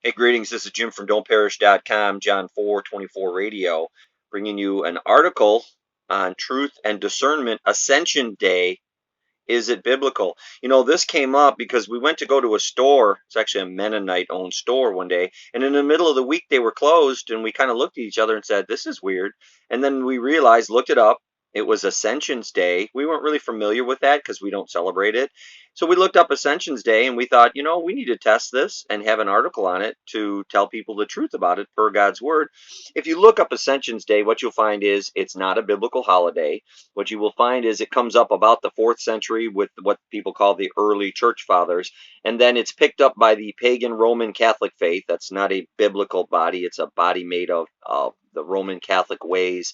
Hey, greetings. This is Jim from dontperish.com, John 4:24 Radio, bringing you an article on truth and discernment. Ascension Day, is it biblical? This came up because we went to go to a store. It's actually a Mennonite-owned store one day, and in the middle of the week they were closed, and we kind of looked at each other and said, "This is weird." And then we realized, looked it up. It was Ascension's Day. We weren't really familiar with that because we don't celebrate it. So we looked up Ascension's Day and we thought, we need to test this and have an article on it to tell people the truth about it per God's word. If you look up Ascension's Day, what you'll find is it's not a biblical holiday. What you will find is it comes up about the 4th century with what people call the early church fathers, and then it's picked up by the pagan Roman Catholic faith. That's not a biblical body. It's a body made of the Roman Catholic ways,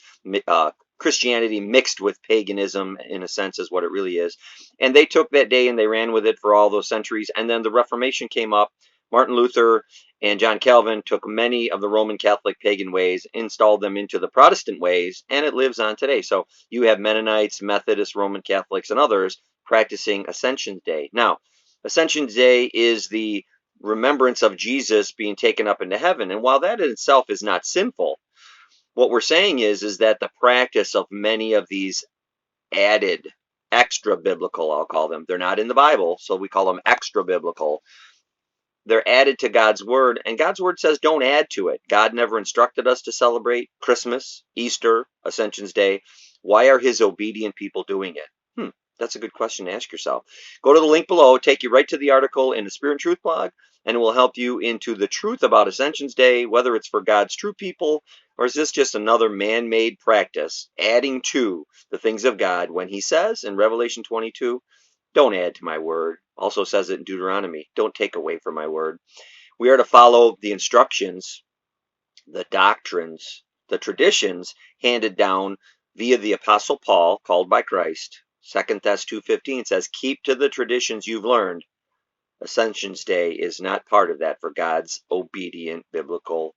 Christianity mixed with paganism, in a sense, is what it really is. And they took that day and they ran with it for all those centuries. And then the Reformation came up. Martin Luther and John Calvin took many of the Roman Catholic pagan ways, installed them into the Protestant ways, and it lives on today. So you have Mennonites, Methodists, Roman Catholics, and others practicing Ascension Day. Now, Ascension Day is the remembrance of Jesus being taken up into heaven. And while that in itself is not sinful, what we're saying is that the practice of many of these added, extra biblical, I'll call them, they're not in the Bible, so we call them extra biblical. They're added to God's word, and God's word says don't add to it. God never instructed us to celebrate Christmas, Easter, Ascension's Day. Why are his obedient people doing it? That's a good question to ask yourself. Go to the link below, take you right to the article in the Spirit and Truth blog, and it will help you into the truth about Ascension's Day, whether it's for God's true people, or is this just another man-made practice adding to the things of God when he says in Revelation 22, don't add to my word. Also says it in Deuteronomy, don't take away from my word. We are to follow the instructions, the doctrines, the traditions handed down via the Apostle Paul, called by Christ. 2 Thess 2:15 says, keep to the traditions you've learned. Ascension's Day is not part of that for God's obedient biblical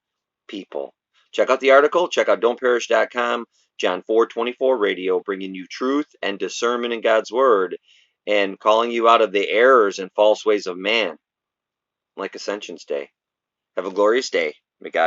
people. Check out the article. Check out dontperish.com. John 4:24 Radio, bringing you truth and discernment in God's word and calling you out of the errors and false ways of man, like Ascension's Day. Have a glorious day. May God